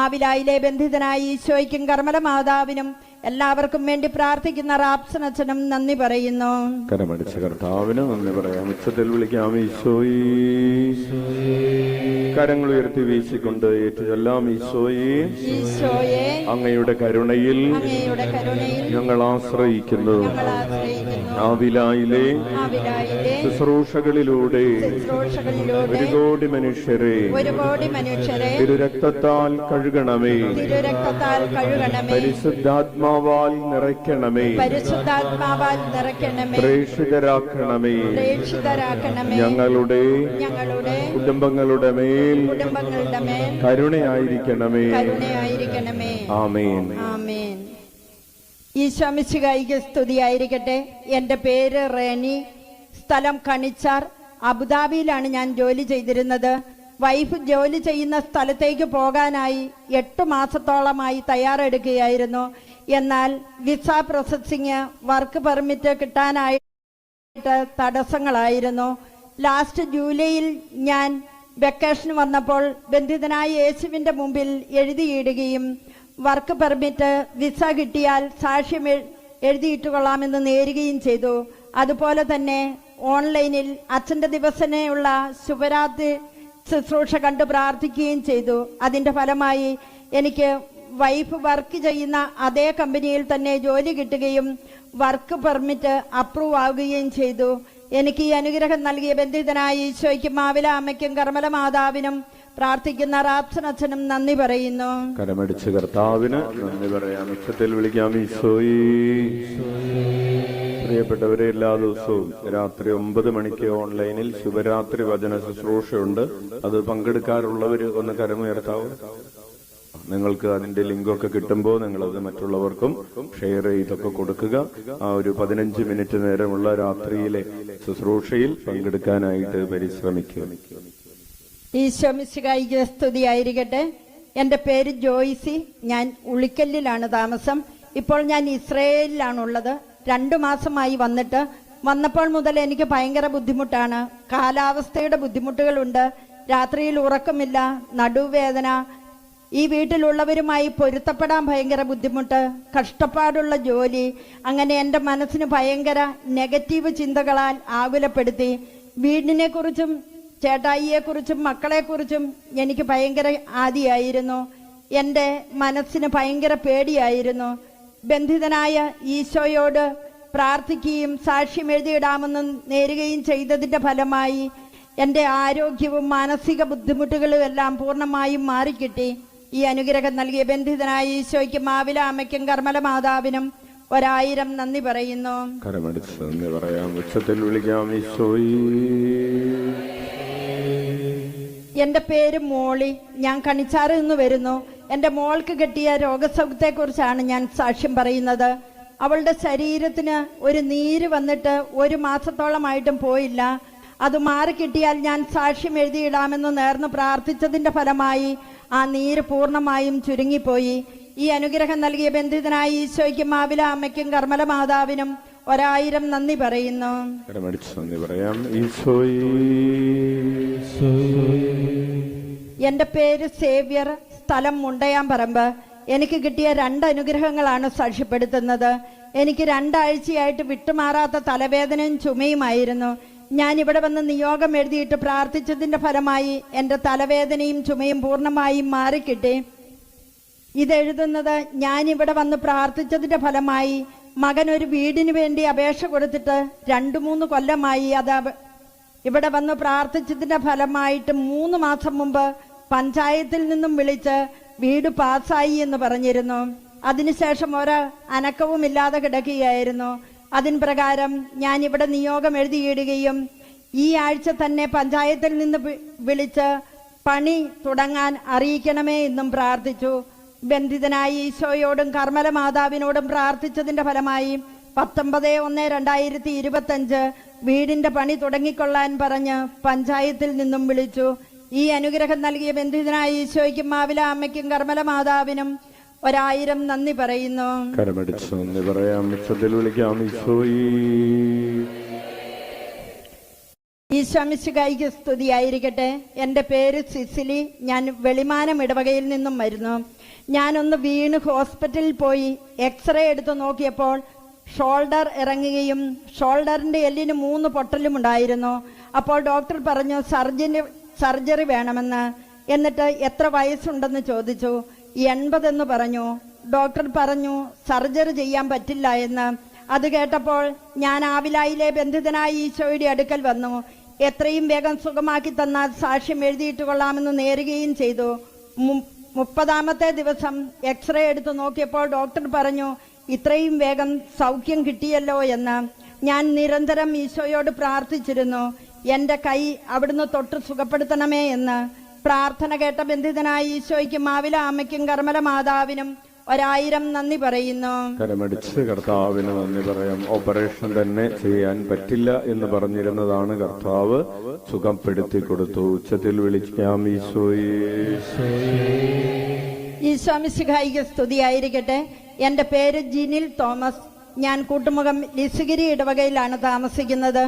ആവിലായിലെ ബന്ധിതനായ ഈശോയ്ക്കും കർമ്മല മാതാവിനും എല്ലാവർക്കും വേണ്ടി പ്രാർത്ഥിക്കുന്ന റാപ്സനച്ഛനും നന്ദി പറയുന്നു. കരമടിച്ച കർത്താവിന് നന്ദി പറയാം. ഉച്ചത്തിൽ വിളിക്കാം ഈശോയേ. കരങ്ങൾ ഉയർത്തി വീശിക്കൊണ്ട് ഏറ്റുചൊല്ലാം ഈശോയേ. ഈശോയെ അങ്ങയുടെ കരുണയിൽ ഞങ്ങൾ ആശ്രയിക്കുന്നു. ആവിലായിലെ ശുശ്രൂഷകളിലൂടെ 1 കോടി മനുഷ്യരെ തിരുരക്തത്താൽ കഴുകണമേ. പരിശുദ്ധാത്മാവാൽ നിറയ്ക്കണമേ. പ്രേക്ഷിതരാക്കണമേ. ഞങ്ങളുടെ കുടുംബങ്ങളുടെ മേൽ കരുണയായിരിക്കണമേ. ആമേൻ. ഈശോ മിശിഹായിക്ക് സ്തുതിയായിരിക്കട്ടെ. എൻ്റെ പേര് റേനി. സ്ഥലം കണിച്ചാർ. അബുദാബിയിലാണ് ഞാൻ ജോലി ചെയ്തിരുന്നത്. വൈഫ് ജോലി ചെയ്യുന്ന സ്ഥലത്തേക്ക് പോകാനായി 8 മാസത്തോളമായി തയ്യാറെടുക്കുകയായിരുന്നു. എന്നാൽ വിസ പ്രോസസ്സിങ്, വർക്ക് പെർമിറ്റ് കിട്ടാനായിട്ട് തടസ്സങ്ങളായിരുന്നു. ലാസ്റ്റ് ജൂലൈയിൽ ഞാൻ വെക്കേഷൻ വന്നപ്പോൾ ബന്ധിതനായ യേശുവിൻ്റെ മുമ്പിൽ എഴുതിയിടുകയും വർക്ക് പെർമിറ്റ് വിസ കിട്ടിയാൽ സാക്ഷ്യം എഴുതിയിട്ടുകൊള്ളാമെന്ന് നേരുകയും ചെയ്തു. അതുപോലെ തന്നെ ഓൺലൈനിൽ അച്ഛൻ്റെ ദിവസേനയുള്ള ശുഭരാത്രി ശുശ്രൂഷ കണ്ട് പ്രാർത്ഥിക്കുകയും ചെയ്തു. അതിൻ്റെ ഫലമായി എനിക്ക് വൈഫ് വർക്ക് ചെയ്യുന്ന അതേ കമ്പനിയിൽ തന്നെ ജോലി കിട്ടുകയും വർക്ക് പെർമിറ്റ് അപ്രൂവ് ആവുകയും ചെയ്തു. എനിക്ക് ഈ അനുഗ്രഹം നൽകിയ ബന്ധിതനായ ഈശോയ്ക്കും മാവില അമ്മയ്ക്കും കർമ്മല മാതാവിനും പ്രാർത്ഥിക്കുന്ന റാപ്സനച്ഛനും നന്ദി പറയുന്നു. കരമടിച്ച് കർത്താവിന് നന്ദി പറയാം. ഉച്ചത്തിൽ വിളിക്കാം ഈശോയേ. പ്രിയപ്പെട്ടവരെ, എല്ലാ ദിവസവും രാത്രി 9 മണിക്ക് ഓൺലൈനിൽ ശുഭരാത്രി വചന ശുശ്രൂഷയുണ്ട്. അത് പങ്കെടുക്കാറുള്ളവർ ഒന്ന് കരമുയർത്താവും. നിങ്ങൾക്ക് അതിന്റെ ലിങ്കൊക്കെ കിട്ടുമ്പോൾ നിങ്ങളത് മറ്റുള്ളവർക്കും ഷെയർ ചെയ്തൊക്കെ കൊടുക്കുക. ആ ഒരു 15 മിനിറ്റ് നേരമുള്ള രാത്രിയിലെ ശുശ്രൂഷയിൽ പങ്കെടുക്കാനായിട്ട് പരിശ്രമിക്കുക. ഈശോ മിശിഹായിക്ക് സ്തുതിയായിരിക്കട്ടെ. എൻ്റെ പേര് ജോയ്സി. ഞാൻ ഉളിക്കല്ലിലാണ് താമസം. ഇപ്പോൾ ഞാൻ ഇസ്രയേലിലാണുള്ളത്. 2 മാസമായി വന്നപ്പോൾ മുതൽ എനിക്ക് ഭയങ്കര ബുദ്ധിമുട്ടാണ്. കാലാവസ്ഥയുടെ ബുദ്ധിമുട്ടുകളുണ്ട്. രാത്രിയിൽ ഉറക്കമില്ല, നടുവേദന, ഈ വീട്ടിലുള്ളവരുമായി പൊരുത്തപ്പെടാൻ ഭയങ്കര ബുദ്ധിമുട്ട്, കഷ്ടപ്പാടുള്ള ജോലി. അങ്ങനെ എൻ്റെ മനസ്സിന് ഭയങ്കര നെഗറ്റീവ് ചിന്തകളാൽ ആകുലപ്പെടുത്തി. വീടിനെക്കുറിച്ചും ചേട്ടായിയെക്കുറിച്ചും മക്കളെക്കുറിച്ചും എനിക്ക് ഭയങ്കര ആദിയായിരുന്നു. എൻ്റെ മനസ്സിന് ഭയങ്കര പേടിയായിരുന്നു. ബന്ധിതനായ ഈശോയോട് പ്രാർത്ഥിക്കുകയും സാക്ഷ്യം എഴുതിയിടാമെന്ന് നേരുകയും ചെയ്തതിൻ്റെ ഫലമായി എൻ്റെ ആരോഗ്യവും മാനസിക ബുദ്ധിമുട്ടുകളും എല്ലാം പൂർണ്ണമായും മാറിക്കിട്ടി. ഈ അനുഗ്രഹം നൽകിയ ബന്ധിതനായ ഈശോയ്ക്കും മാവില അമ്മയ്ക്കും കർമ്മല മാതാവിനും 1000 നന്ദി പറയുന്നു. കരമടിച്ച് നന്ദി പറയാം. ഉച്ചത്തിൽ വിളിക്കാം ഈശോയേ. എൻ്റെ പേര് മോളി. ഞാൻ കണിച്ചാറിൽ നിന്ന് വരുന്നു. എൻ്റെ മോൾക്ക് കിട്ടിയ രോഗസൗഖ്യത്തെക്കുറിച്ചാണ് ഞാൻ സാക്ഷ്യം പറയുന്നത്. അവളുടെ ശരീരത്തിന് ഒരു നീര് വന്നിട്ട് 1 മാസത്തോളമായിട്ടും പോയില്ല. അത് മാറിക്കിട്ടിയാൽ ഞാൻ സാക്ഷ്യം എഴുതിയിടാമെന്ന് നേർന്ന് പ്രാർത്ഥിച്ചതിൻ്റെ ഫലമായി ആ നീര് പൂർണ്ണമായും ചുരുങ്ങിപ്പോയി. ഈ അനുഗ്രഹം നൽകിയ ബന്ധിതനായ ഈശോയ്ക്കും മാവില അമ്മയ്ക്കും കർമ്മല മാതാവിനും 1000 നന്ദി പറയുന്നു. കരമടിച്ച് നന്ദി പറയാം. ഈശോയേ, എന്റെ പേര് സേവ്യർ, സ്ഥലം മുണ്ടയാംപറമ്പ്. എനിക്ക് കിട്ടിയ 2 അനുഗ്രഹങ്ങളാണ് സാക്ഷ്യപ്പെടുത്തുന്നത്. എനിക്ക് 2 ആഴ്ചയായിട്ട് വിട്ടുമാറാത്ത തലവേദനയും ചുമയുമായിരുന്നു. ഞാൻ ഇവിടെ വന്ന് നിയോഗം എഴുതിയിട്ട് പ്രാർത്ഥിച്ചതിന്റെ ഫലമായി എൻ്റെ തലവേദനയും ചുമയും പൂർണ്ണമായും മാറിക്കിട്ടി. ഇതെഴുതുന്നത് ഞാനിവിടെ വന്ന് പ്രാർത്ഥിച്ചതിന്റെ ഫലമായി മകൻ ഒരു വീടിന് വേണ്ടി അപേക്ഷ കൊടുത്തിട്ട് 2-3 കൊല്ലമായി. ഇവിടെ വന്ന് പ്രാർത്ഥിച്ചതിന്റെ ഫലമായിട്ട് 3 മാസം മുമ്പ് പഞ്ചായത്തിൽ നിന്നും വിളിച്ച് വീട് പാസ്സായി എന്ന് പറഞ്ഞിരുന്നു. അതിനുശേഷം അനക്കവുമില്ലാതെ കിടക്കുകയായിരുന്നു. അതിൻ പ്രകാരം ഞാൻ ഇവിടെ നിയോഗം എഴുതിയിടുകയും ഈ ആഴ്ച തന്നെ പഞ്ചായത്തിൽ നിന്ന് വിളിച്ച് പണി തുടങ്ങാൻ അറിയിക്കണമേ എന്നും പ്രാർത്ഥിച്ചു. ബന്ധിതനായി ഈശോയോടും കർമ്മല മാതാവിനോടും പ്രാർത്ഥിച്ചതിന്റെ ഫലമായി 19/1/2025 വീടിന്റെ പണി തുടങ്ങിക്കൊള്ളാൻ പറഞ്ഞ് പഞ്ചായത്തിൽ നിന്നും വിളിച്ചു. ഈ അനുഗ്രഹം നൽകിയ ബന്ധിതനായ ഈശോയ്ക്കും മാവില അമ്മയ്ക്കും കർമ്മല മാതാവിനും 1000 നന്ദി പറയുന്നു. കരമടിച്ച് നന്ദി പറയാം. ഉച്ചത്തിൽ വിളിക്കാം. ഈശോയേ, ഈശോമിശിഹായ്ക്ക് സ്തുതിയായിരിക്കട്ടെ. എൻ്റെ പേര് സിസിലി. ഞാൻ വെളിമാനം ഇടവകയിൽ നിന്നും വരുന്നു. ഞാനൊന്ന് വീണ് ഹോസ്പിറ്റലിൽ പോയി എക്സ്റേ എടുത്ത് നോക്കിയപ്പോൾ ഷോൾഡർ ഇറങ്ങുകയും ഷോൾഡറിന്റെ എല്ലിന് 3 പൊട്ടലും ഉണ്ടായിരുന്നു. അപ്പോൾ ഡോക്ടർ പറഞ്ഞു സർജറി വേണമെന്ന്. എന്നിട്ട് എത്ര വയസ്സുണ്ടെന്ന് ചോദിച്ചു. 80 എന്ന് പറഞ്ഞു. ഡോക്ടർ പറഞ്ഞു സർജറി ചെയ്യാൻ പറ്റില്ല എന്ന്. അത് കേട്ടപ്പോൾ ഞാൻ ആവിലായിലെ ബന്ധിതനായ ഈശോയുടെ അടുക്കൽ വന്നു. എത്രയും വേഗം സുഖമാക്കി തന്നാൽ സാക്ഷ്യം എഴുതിയിട്ട് കൊള്ളാമെന്ന് നേരുകയും ചെയ്തു. 30ാമത്തെ ദിവസം എക്സ്റേ എടുത്ത് നോക്കിയപ്പോൾ ഡോക്ടർ പറഞ്ഞു ഇത്രയും വേഗം സൗഖ്യം കിട്ടിയല്ലോ എന്ന്. ഞാൻ നിരന്തരം ഈശോയോട് പ്രാർത്ഥിച്ചിരുന്നു, എൻ്റെ കൈ അവിടുന്ന് തൊട്ട് സുഖപ്പെടുത്തണമേ എന്ന്. പ്രാർത്ഥന കേട്ട ബന്ധിതനായ ഈശോയ്ക്കും മാവില അമ്മയ്ക്കും കർമ്മല മാതാവിനും 1000 നന്ദി പറയുന്നു. കരമടിച്ച് കർത്താവിന് നന്ദി പറയാം. ഓപ്പറേഷൻ തന്നെ ചെയ്യാൻ പറ്റില്ല എന്ന് പറഞ്ഞിരുന്നതാണ് കർത്താവ് സുഖപ്പെടുത്തി കൊടുത്തു. ഉച്ചത്തിൽ വിളിക്കാം. ഈശോയേ, ഈശോമിശിഹായ്ക്ക് സ്തുതിയായിരിക്കട്ടെ. എൻ്റെ പേര് ജിനിൽ തോമസ്. ഞാൻ കൂട്ടുമുഖം ലിസുഗിരി ഇടവകയിലാണ് താമസിക്കുന്നത്.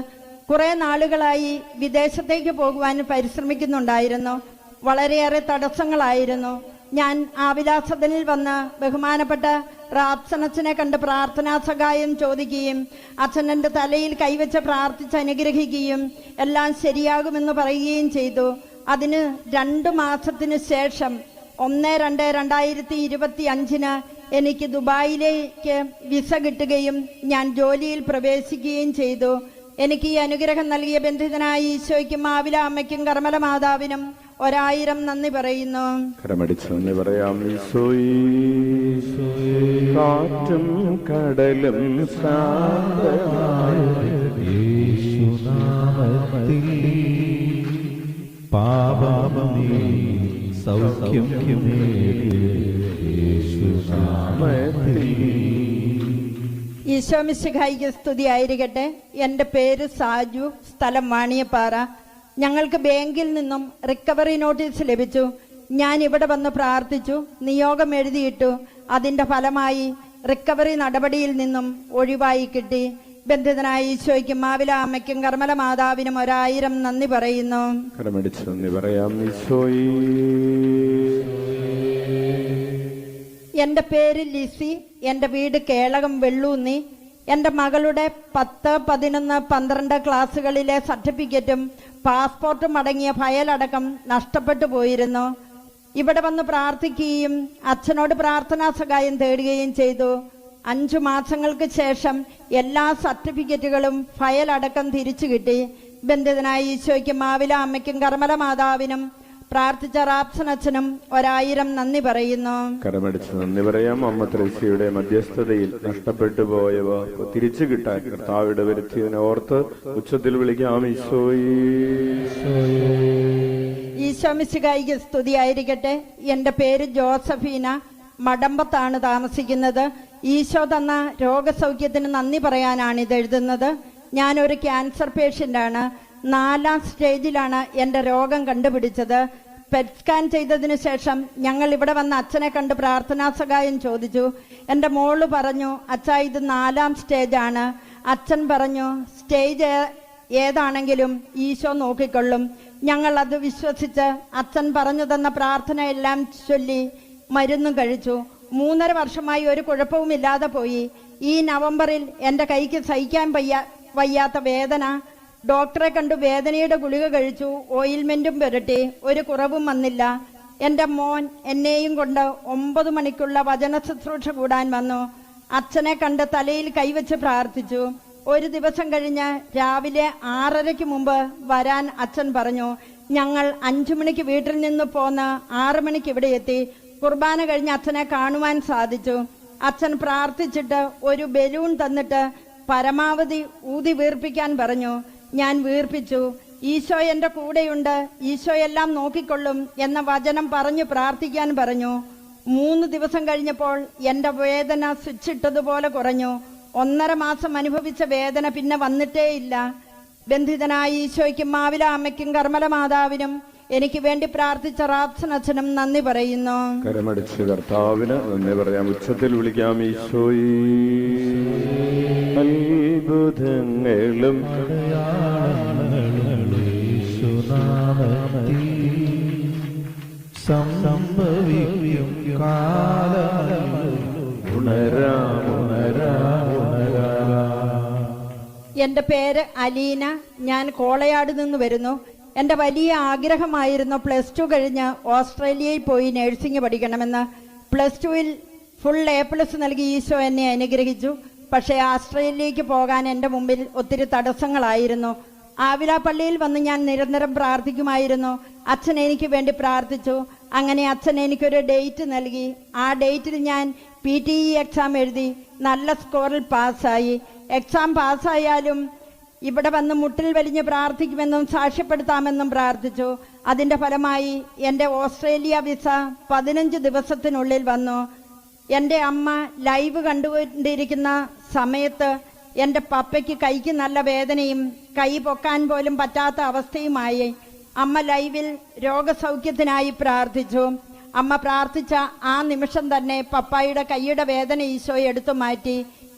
കുറെ നാളുകളായി വിദേശത്തേക്ക് പോകുവാൻ പരിശ്രമിക്കുന്നുണ്ടായിരുന്നു. വളരെയേറെ തടസ്സങ്ങളായിരുന്നു. ഞാൻ ആവിലാസദനിൽ വന്ന് ബഹുമാനപ്പെട്ട റാപ്സനച്ചനെ കണ്ട് പ്രാർത്ഥനാ സഹായം ചോദിക്കുകയും അച്ഛൻ എൻ്റെ തലയിൽ കൈവച്ച് പ്രാർത്ഥിച്ച് അനുഗ്രഹിക്കുകയും എല്ലാം ശരിയാകുമെന്ന് പറയുകയും ചെയ്തു. അതിന് 2 മാസത്തിന് ശേഷം 1/2/2025 എനിക്ക് ദുബായിലേക്ക് വിസ കിട്ടുകയും ഞാൻ ജോലിയിൽ പ്രവേശിക്കുകയും ചെയ്തു. എനിക്ക് ഈ അനുഗ്രഹം നൽകിയ ബന്ധിതനായ ഈശോയ്ക്കും മാവില അമ്മയ്ക്കും കർമ്മല മാതാവിനും 1000 നന്ദി പറയുന്നു. കരമടിച്ച് നന്ദി പറയാം. ഈശോയേ, കാറ്റും കടലും യേശുനാമത്തിൽ പാപമേ സൗഖ്യം ഈശോമിശിഹായ്ക്ക് സ്തുതിയായിരിക്കട്ടെ. എൻ്റെ പേര് സാജു, സ്ഥലം വാണിയപ്പാറ. ഞങ്ങൾക്ക് ബാങ്കിൽ നിന്നും റിക്കവറി നോട്ടീസ് ലഭിച്ചു. ഞാൻ ഇവിടെ വന്ന് പ്രാർത്ഥിച്ചു, നിയോഗം എഴുതിയിട്ടു. അതിൻ്റെ ഫലമായി റിക്കവറി നടപടിയിൽ നിന്നും ഒഴിവായി കിട്ടി. ബന്ധിതനായ ഈശോയ്ക്കും മാവില അമ്മയ്ക്കും കർമ്മല മാതാവിനും 1000 നന്ദി പറയുന്നു. കരമടിച്ച് നന്ദി പറയാം. ഈശോയേ, എൻ്റെ പേര് ലിസി. എൻ്റെ വീട് കേളകം വെള്ളൂന്നി. എൻ്റെ മകളുടെ 10, 11, 12 ക്ലാസ്സുകളിലെ സർട്ടിഫിക്കറ്റും പാസ്പോർട്ടും അടങ്ങിയ ഫയലടക്കം നഷ്ടപ്പെട്ടു പോയിരുന്നു. ഇവിടെ വന്ന് പ്രാർത്ഥിക്കുകയും അച്ഛനോട് പ്രാർത്ഥനാ സഹായം തേടുകയും ചെയ്തു. 5 മാസങ്ങൾക്ക് ശേഷം എല്ലാ സർട്ടിഫിക്കറ്റുകളും ഫയലടക്കം തിരിച്ചു കിട്ടി. ബന്ധിതനായ ഈശോയ്ക്കും മാവില അമ്മയ്ക്കും കർമ്മല മാതാവിനും പ്രാർത്ഥിച്ച റാപ്സനച്ഛനും 1000 നന്ദി പറയുന്നു. കരമടിച്ച് നന്ദി പറയാം. അമ്മ ത്രേസ്യയുടെ മധ്യസ്ഥതയിൽ നഷ്ടപ്പെട്ടു പോയവ തിരിച്ചു കിട്ടാൻ കർത്താവിടെ വരുത്തിയതിനെ ഓർത്ത് ഉച്ചത്തിൽ വിളിക്കാം. ഈശോയേ, ഈശോമിശിഹായ്ക്ക് സ്തുതിയായിരിക്കട്ടെ. എൻ്റെ പേര് ജോസഫീന. മടമ്പത്താണ് താമസിക്കുന്നത്. ഈശോ തന്ന രോഗസൗഖ്യത്തിന് നന്ദി പറയാനാണ് ഇത് എഴുതുന്നത്. ഞാനൊരു ക്യാൻസർ പേഷ്യൻ്റാണ്. 4ാം സ്റ്റേജിലാണ് എൻ്റെ രോഗം കണ്ടുപിടിച്ചത്. പെറ്റ് സ്കാൻ ചെയ്തതിനു ശേഷം ഞങ്ങൾ ഇവിടെ വന്ന് അച്ഛനെ കണ്ട് പ്രാർത്ഥനാ സഹായം ചോദിച്ചു. എൻ്റെ മോള് പറഞ്ഞു, അച്ഛാ ഇത് 4ാം സ്റ്റേജാണ്, അച്ഛൻ പറഞ്ഞു, സ്റ്റേജ് ഏതാണെങ്കിലും ഈശോ നോക്കിക്കൊള്ളും. ഞങ്ങൾ അത് വിശ്വസിച്ച് അച്ഛൻ പറഞ്ഞു തന്ന പ്രാർത്ഥന എല്ലാം ചൊല്ലി മരുന്നും കഴിച്ചു. 3.5 വർഷമായി ഒരു കുഴപ്പവുമില്ലാതെ പോയി. ഈ നവംബറിൽ എൻ്റെ കൈക്ക് സഹിക്കാൻ വയ്യാത്ത വേദന. ഡോക്ടറെ കണ്ടു വേദനയുടെ ഗുളിക കഴിച്ചു, ഓയിൽമെന്റും പുരട്ടി. ഒരു കുറവും വന്നില്ല. എൻ്റെ മോൻ എന്നെയും കൊണ്ട് 9 മണിക്കുള്ള വചന ശുശ്രൂഷ കൂടാൻ വന്നു. അച്ഛനെ കണ്ട് തലയിൽ കൈവച്ച് പ്രാർത്ഥിച്ചു. ഒരു ദിവസം കഴിഞ്ഞ് രാവിലെ 6:30 മുമ്പ് വരാൻ അച്ഛൻ പറഞ്ഞു. ഞങ്ങൾ 5 മണിക്ക് വീട്ടിൽ നിന്ന് പോന്ന് 6 മണിക്ക് ഇവിടെ എത്തി. കുർബാന കഴിഞ്ഞ് അച്ഛനെ കാണുവാൻ സാധിച്ചു. അച്ഛൻ പ്രാർത്ഥിച്ചിട്ട് ഒരു ബലൂൺ തന്നിട്ട് പരമാവധി ഊതി വീർപ്പിക്കാൻ പറഞ്ഞു. ഞാൻ വീർപ്പിച്ചു. ഈശോ എൻ്റെ കൂടെയുണ്ട്, ഈശോ എല്ലാം നോക്കിക്കൊള്ളും എന്ന വചനം പറഞ്ഞു പ്രാർത്ഥിക്കാൻ പറഞ്ഞു. 3 ദിവസം കഴിഞ്ഞപ്പോൾ എൻ്റെ വേദന സ്വിച്ചിട്ടതുപോലെ കുറഞ്ഞു. 1.5 മാസം അനുഭവിച്ച വേദന പിന്നെ വന്നിട്ടേ ഇല്ല. ബന്ധിതനായ ഈശോയ്ക്കും മാവില അമ്മയ്ക്കും കർമ്മല മാതാവിനും എനിക്ക് വേണ്ടി പ്രാർത്ഥിച്ച റാപ്സനച്ഛനും നന്ദി പറയുന്നു. കരമടിച്ച് കർത്താവിന് നന്ദി പറയാം. ഉച്ചത്തിൽ വിളിക്കാം. ഈശോയേ, അത്ഭുതങ്ങളും സംഭവിക്കും എൻ്റെ പേര് അലീന. ഞാൻ കോളയാട് നിന്ന് വരുന്നു. എൻ്റെ വലിയ ആഗ്രഹമായിരുന്നു +2 കഴിഞ്ഞ് ഓസ്ട്രേലിയയിൽ പോയി നഴ്സിംഗ് പഠിക്കണമെന്ന്. +2-ൽ ഫുൾ A+ നൽകി ഈശോ എന്നെ അനുഗ്രഹിച്ചു. പക്ഷേ ഓസ്ട്രേലിയയിലേക്ക് പോകാൻ എൻ്റെ മുമ്പിൽ ഒത്തിരി തടസ്സങ്ങളായിരുന്നു. ആവില പള്ളിയിൽ വന്ന് ഞാൻ നിരന്തരം പ്രാർത്ഥിക്കുമായിരുന്നു. അച്ഛൻ എനിക്ക് വേണ്ടി പ്രാർത്ഥിച്ചു. അങ്ങനെ അച്ഛൻ എനിക്കൊരു ഡേറ്റ് നൽകി. ആ ഡേറ്റിൽ ഞാൻ PTE എക്സാം എഴുതി. നല്ല സ്കോറിൽ പാസ്സായി. എക്സാം പാസ്സായാലും ഇവിടെ വന്ന് മുട്ടിൽ വലിഞ്ഞ് പ്രാർത്ഥിക്കുമെന്നും സാക്ഷ്യപ്പെടുത്താമെന്നും പ്രാർത്ഥിച്ചു. അതിൻ്റെ ഫലമായി എൻ്റെ ഓസ്ട്രേലിയ വിസ 15 ദിവസത്തിനുള്ളിൽ വന്നു. എൻ്റെ അമ്മ ലൈവ് കണ്ടുകൊണ്ടിരിക്കുന്ന സമയത്ത് എൻ്റെ പപ്പയ്ക്ക് കൈക്ക് നല്ല വേദനയും കൈ പൊക്കാൻ പോലും പറ്റാത്ത അവസ്ഥയുമായി. അമ്മ ലൈവിൽ രോഗസൗഖ്യത്തിനായി പ്രാർത്ഥിച്ചു. അമ്മ പ്രാർത്ഥിച്ച ആ നിമിഷം തന്നെ പപ്പായുടെ കൈയുടെ വേദന ഈശോ എടുത്തു മാറ്റി.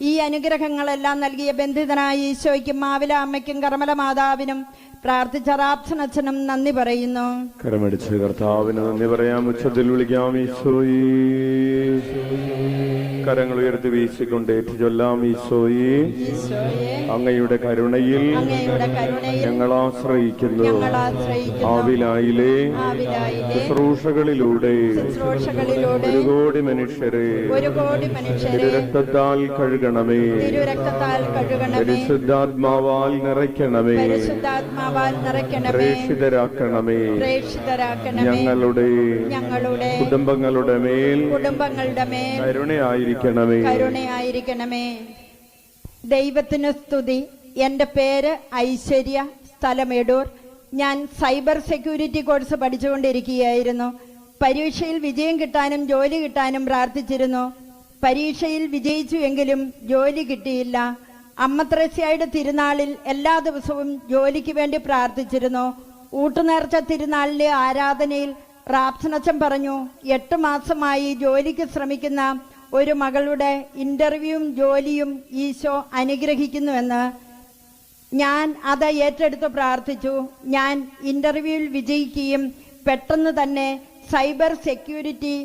ഈ അനുഗ്രഹങ്ങളെല്ലാം നൽകിയ ബന്ധിതനായ ഈശോയ്ക്കും മാവില അമ്മയ്ക്കും കർമ്മല മാതാവിനും പ്രാർത്ഥിച്ച റാപ്സനച്ഛനും നന്ദി പറയുന്നു. കരമടിച്ച് കർത്താവിന് നന്ദി പറയാം. ഉച്ചത്തിൽ വിളിക്കാം. ഈശോയേ, കരങ്ങൾ ഉയർത്തി വീശിക്കൊണ്ട് ഏറ്റു ചൊല്ലാം. ഈശോയേ, അങ്ങയുടെ കരുണയിൽ ഞങ്ങൾ ആശ്രയിക്കുന്നു. ആവിലായിലെ ശുശ്രൂഷകളിലൂടെ 1 കോടി മനുഷ്യരെ രക്തത്താൽ കഴുകണമേ, പരിശുദ്ധാത്മാവാൽ നിറയ്ക്കണമേ, പ്രേക്ഷിതരാക്കണമേ. ഞങ്ങളുടെ കുടുംബങ്ങളുടെ മേൽ കരുണയായിരിക്കണമേ. ദൈവത്തിന് സ്തുതി. എൻ്റെ പേര് ഐശ്വര്യ, സ്ഥലം എടൂർ. ഞാൻ സൈബർ സെക്യൂരിറ്റി കോഴ്സ് പഠിച്ചുകൊണ്ടിരിക്കുകയായിരുന്നു. പരീക്ഷയിൽ വിജയം കിട്ടാനും ജോലി കിട്ടാനും പ്രാർത്ഥിച്ചിരുന്നു. പരീക്ഷയിൽ വിജയിച്ചു എങ്കിലും ജോലി കിട്ടിയില്ല. അമ്മ ത്രേസ്യയുടെ തിരുനാളിൽ എല്ലാ ദിവസവും ജോലിക്ക് വേണ്ടി പ്രാർത്ഥിച്ചിരുന്നു. ഊട്ടുനേർച്ച തിരുനാളിലെ ആരാധനയിൽ റാപ്സനച്ഛൻ പറഞ്ഞു, 8 മാസമായി ജോലിക്ക് ശ്രമിക്കുന്ന ഒരു മകളുടെ ഇന്റർവ്യൂവും ജോലിയും ഈശോ അനുഗ്രഹിക്കുന്നുവെന്ന്. ഞാൻ അത് ഏറ്റെടുത്ത് പ്രാർത്ഥിച്ചു. ഞാൻ ഇന്റർവ്യൂവിൽ വിജയിക്കുകയും പെട്ടെന്ന് തന്നെ സൈബർ സെക്യൂരിറ്റി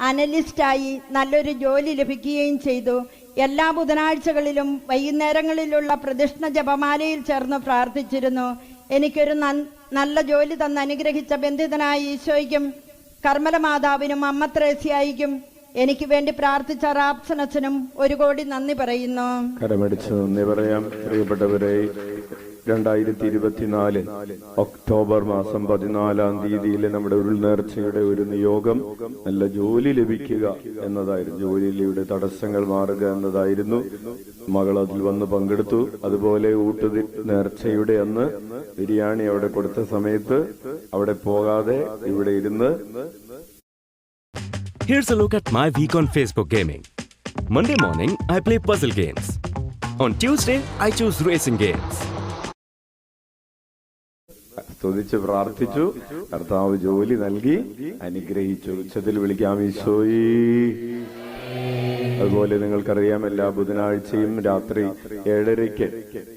അനലിസ്റ്റായി നല്ലൊരു ജോലി ലഭിക്കുകയും ചെയ്തു. എല്ലാ ബുധനാഴ്ചകളിലും വൈകുന്നേരങ്ങളിലുള്ള പ്രദക്ഷിണ ജപമാലയിൽ ചേർന്ന് പ്രാർത്ഥിച്ചിരുന്നു. എനിക്കൊരു നല്ല ജോലി തന്ന് അനുഗ്രഹിച്ച ബന്ധിതനായ ഈശോയ്ക്കും കർമ്മല മാതാവിനും അമ്മ ത്രേസ്യായിക്കും എനിക്ക് വേണ്ടി പ്രാർത്ഥിച്ച റാപ്സനച്ഛനും 1 കോടി നന്ദി പറയുന്നു. കരമടിച്ച് നന്ദി പറയാം. പ്രിയപ്പെട്ടവരെ, 2024 ഒക്ടോബർ മാസം 14-ാം തീയതിയിലെ നമ്മുടെ ഉരുൾനേർച്ചയുടെ ഒരു നിയോഗം നല്ല ജോലി ലഭിക്കുക എന്നതായിരുന്നു. ജോലിയിലൂടെ തടസ്സങ്ങൾ മാറുക എന്നതായിരുന്നു. മകൾ അതിൽ വന്ന് പങ്കെടുത്തു. അതുപോലെ നേർച്ചയുടെ അന്ന് ബിരിയാണി അവിടെ കൊടുത്ത സമയത്ത് അവിടെ പോകാതെ ഇവിടെ ഇരുന്ന്. Here's a look at my week on Facebook gaming. Monday morning, I play puzzle games. On Tuesday, I choose racing games. സ്തുതിച്ച് പ്രാർത്ഥിച്ചു. കർത്താവ് ജോലി നൽകി അനുഗ്രഹിച്ചു. ഉച്ചത്തിൽ വിളിക്കാം. ഈശോയേ, അതുപോലെ നിങ്ങൾക്കറിയാം എല്ലാ ബുധനാഴ്ചയും രാത്രി 7:30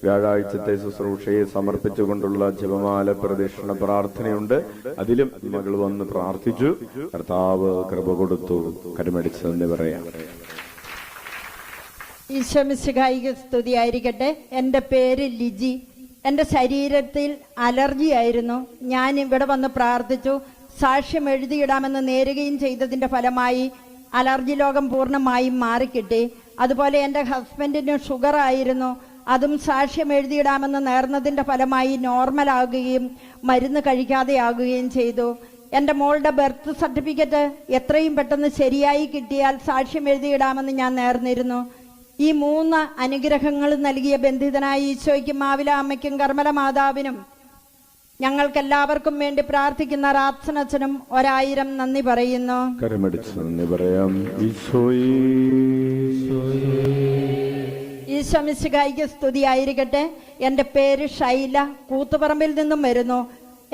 വ്യാഴാഴ്ചത്തെ ശുശ്രൂഷയെ സമർപ്പിച്ചുകൊണ്ടുള്ള ജപമാല പ്രദക്ഷിണ പ്രാർത്ഥനയുണ്ട്. അതിലും മകൾ വന്ന് പ്രാർത്ഥിച്ചു. കർത്താവ് കൃപ കൊടുത്തു. കരുമടിച്ചതെന്ന് പറയാം. ഈശോ മിശിഹായിക്ക് സ്തുതിയായിരിക്കട്ടെ. എൻ്റെ പേര് ലിജി. എൻ്റെ ശരീരത്തിൽ അലർജി ആയിരുന്നു. ഞാൻ ഇവിടെ വന്ന് പ്രാർത്ഥിച്ചു. സാക്ഷ്യം എഴുതിയിടാമെന്ന് നേരുകയും ചെയ്തതിൻ്റെ ഫലമായി അലർജി രോഗം പൂർണ്ണമായും മാറിക്കിട്ടി. അതുപോലെ എൻ്റെ ഹസ്ബൻഡിന് ഷുഗർ ആയിരുന്നു. അതും സാക്ഷ്യം എഴുതിയിടാമെന്ന് നേർന്നതിൻ്റെ ഫലമായി നോർമലാകുകയും മരുന്ന് കഴിക്കാതെയാകുകയും ചെയ്തു. എൻ്റെ മോളുടെ ബർത്ത് സർട്ടിഫിക്കറ്റ് എത്രയും പെട്ടെന്ന് ശരിയായി കിട്ടിയാൽ സാക്ഷ്യം എഴുതിയിടാമെന്ന് ഞാൻ നേർന്നിരുന്നു. ഈ 3 അനുഗ്രഹങ്ങൾ നൽകിയ ബന്ധിതനായ ഈശോയ്ക്കും മാവില അമ്മയ്ക്കും കർമ്മല മാതാവിനും ഞങ്ങൾക്കെല്ലാവർക്കും വേണ്ടി പ്രാർത്ഥിക്കുന്ന റാപ്സനച്ചനും 1000 നന്ദി പറയുന്നു. കരമടിച്ച് നന്ദി പറയാം. ഈശോ മിശിഹായിക്ക് സ്തുതിയായിരിക്കട്ടെ. എൻ്റെ പേര് ഷൈല. കൂത്തുപറമ്പിൽ നിന്നും വരുന്നു.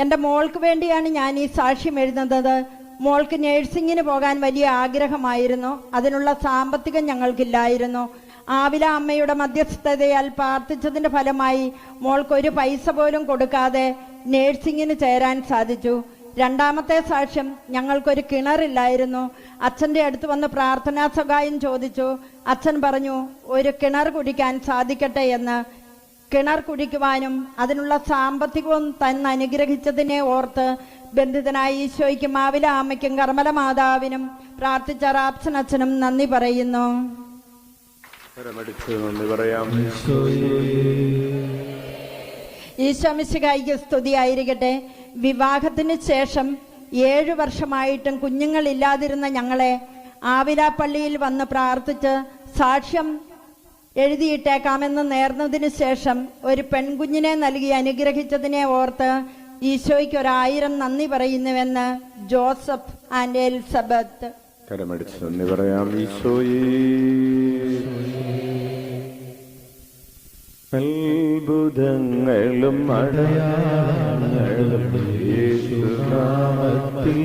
എൻ്റെ മോൾക്ക് വേണ്ടിയാണ് ഞാൻ ഈ സാക്ഷ്യം എഴുതുന്നത്. മോൾക്ക് നേഴ്സിങ്ങിന് പോകാൻ വലിയ ആഗ്രഹമായിരുന്നു. അതിനുള്ള സാമ്പത്തികം ഞങ്ങൾക്കില്ലായിരുന്നു. ആവില അമ്മയുടെ മധ്യസ്ഥതയാൽ പ്രാർത്ഥിച്ചതിന്റെ ഫലമായി മോൾക്ക് ഒരു പൈസ പോലും കൊടുക്കാതെ നേഴ്സിങ്ങിന് ചേരാൻ സാധിച്ചു. രണ്ടാമത്തെ സാക്ഷ്യം, ഞങ്ങൾക്കൊരു കിണറില്ലായിരുന്നു. അച്ഛൻ്റെ അടുത്ത് വന്ന് പ്രാർത്ഥനാ സഹായം ചോദിച്ചു. അച്ഛൻ പറഞ്ഞു ഒരു കിണർ കുടിക്കാൻ സാധിക്കട്ടെ എന്ന്. കിണർ കുടിക്കുവാനും അതിനുള്ള സാമ്പത്തികവും തന്ന് അനുഗ്രഹിച്ചതിനെ ഓർത്ത് ബന്ധിതനായ ഈശോയ്ക്കും മാവില അമ്മയ്ക്കും കർമ്മല മാതാവിനും പ്രാർത്ഥിച്ച റാപ്സൻ അച്ഛനും നന്ദി പറയുന്നു. ഈശോ മിശിഹായിക്ക് സ്തുതിയായിരിക്കട്ടെ. വിവാഹത്തിന് ശേഷം 7 വർഷമായിട്ടും കുഞ്ഞുങ്ങളില്ലാതിരുന്ന ഞങ്ങളെ ആവില പള്ളിയിൽ വന്ന് പ്രാർത്ഥിച്ച് സാക്ഷ്യം എഴുതിയിട്ടേക്കാമെന്ന് നേർന്നതിന് ശേഷം ഒരു പെൺകുഞ്ഞിനെ നൽകി അനുഗ്രഹിച്ചതിനെ ഓർത്ത് ഈശോയ്ക്ക് 1000 നന്ദി പറയുന്നുവെന്ന് ജോസഫ് ആൻഡ് എലിസബത്ത്. കരമടിച്ച് നന്ദി പറയാം. ഈശോയേ, അത്ഭുതങ്ങളും അടയാളങ്ങളും യേശുനാമത്തിൽ